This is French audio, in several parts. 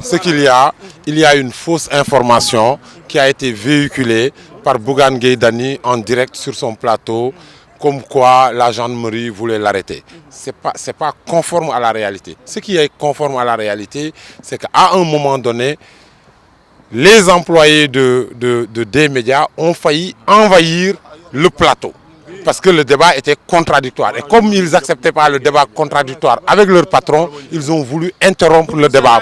ce il y a une fausse information qui a été véhiculée par Bougane Gueye Dany en direct sur son plateau, comme quoi la gendarmerie voulait l'arrêter. C'est pas conforme à la réalité. Ce qui est conforme à la réalité, c'est qu'à un moment donné, les employés des médias ont failli envahir le plateau. Parce que le débat était contradictoire. Et comme ils n'acceptaient pas le débat contradictoire avec leur patron, ils ont voulu interrompre le débat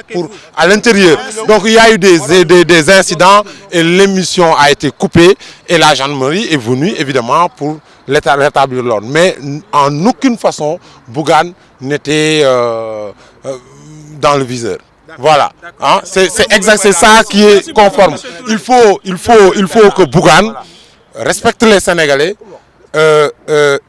à l'intérieur. Donc il y a eu des incidents et l'émission a été coupée et la gendarmerie est venue évidemment pour rétablir l'ordre. Mais en aucune façon, Bougane n'était dans le viseur. Voilà, hein? C'est exact, c'est ça qui est conforme. Il faut que Bougane respecte les Sénégalais.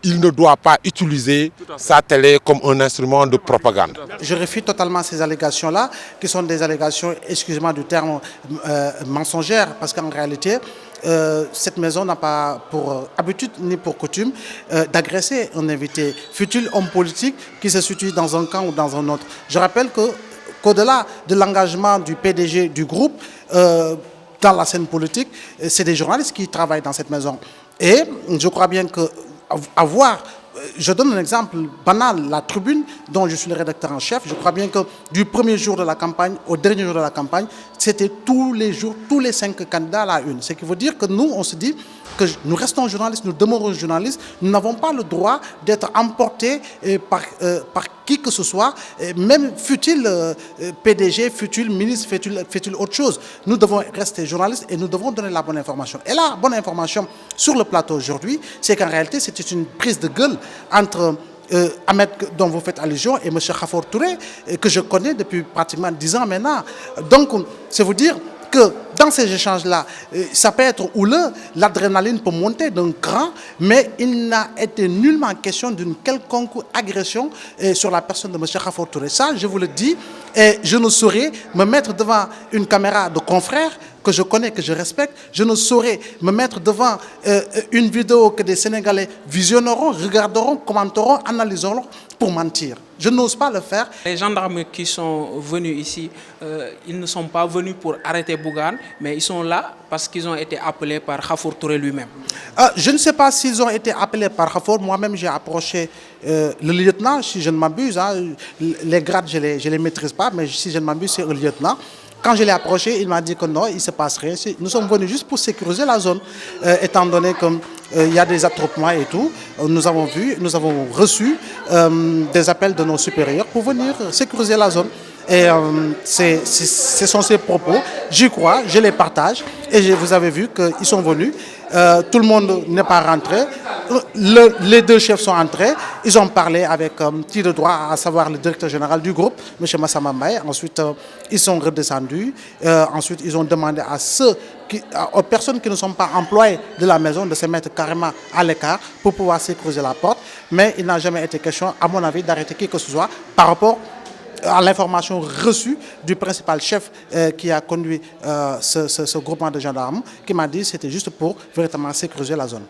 Il ne doit pas utiliser sa télé comme un instrument de propagande. Je réfute totalement ces allégations-là, qui sont des allégations, excusez-moi du terme, mensongères, parce qu'en réalité, cette maison n'a pas pour habitude ni pour coutume d'agresser un invité, fut-il homme politique qui se situe dans un camp ou dans un autre. Je rappelle qu'au-delà de l'engagement du PDG du groupe, dans la scène politique, c'est des journalistes qui travaillent dans cette maison. Et je crois bien je donne un exemple banal, la Tribune, dont je suis le rédacteur en chef. Je crois bien que du premier jour de la campagne au dernier jour de la campagne, c'était tous les jours, tous les 5 candidats à la une. Ce qui veut dire que nous, on se dit que nous restons journalistes, nous demeurons journalistes, nous n'avons pas le droit d'être emportés par qui que ce soit, même fut-il PDG, fut-il ministre, fut-il autre chose. Nous devons rester journalistes et nous devons donner la bonne information. Et la bonne information sur le plateau aujourd'hui, c'est qu'en réalité, c'était une prise de gueule entre Ahmed, dont vous faites allusion, et M. Khafor Touré, que je connais depuis pratiquement 10 ans maintenant. Donc, c'est vous dire que dans ces échanges-là, ça peut être houleux, l'adrénaline peut monter d'un cran, mais il n'a été nullement question d'une quelconque agression sur la personne de M. Khafor Touré. Ça, je vous le dis, et je ne saurais me mettre devant une caméra de confrères que je connais, que je respecte. Je ne saurais me mettre devant une vidéo que des Sénégalais visionneront, regarderont, commenteront, analyseront pour mentir. Je n'ose pas le faire. Les gendarmes qui sont venus ici, ils ne sont pas venus pour arrêter Bougane, mais ils sont là parce qu'ils ont été appelés par Khafor Touré lui-même. Je ne sais pas s'ils ont été appelés par Khafor. Moi-même, j'ai approché le lieutenant, si je ne m'abuse. Hein, les grades, je ne les maîtrise pas, mais si je ne m'abuse, c'est un lieutenant. Quand je l'ai approché, il m'a dit que non, il ne se passe rien. Nous sommes venus juste pour sécuriser la zone, étant donné qu'il y a des attroupements et tout. Nous avons reçu des appels de nos supérieurs pour venir sécuriser la zone. Et ce sont ces propos, j'y crois, je les partage. Et vous avez vu qu'ils sont venus. Tout le monde n'est pas rentré. Les deux chefs sont entrés. Ils ont parlé avec qui de droit, à savoir le directeur général du groupe, M. Massama Mbaye. Ensuite, ils sont redescendus. Ensuite, ils ont demandé aux personnes qui ne sont pas employées de la maison de se mettre carrément à l'écart pour pouvoir sécuriser la porte. Mais il n'a jamais été question, à mon avis, d'arrêter qui que ce soit par rapport à l'information reçue du principal chef qui a conduit ce groupement de gendarmes, qui m'a dit que c'était juste pour véritablement sécuriser la zone.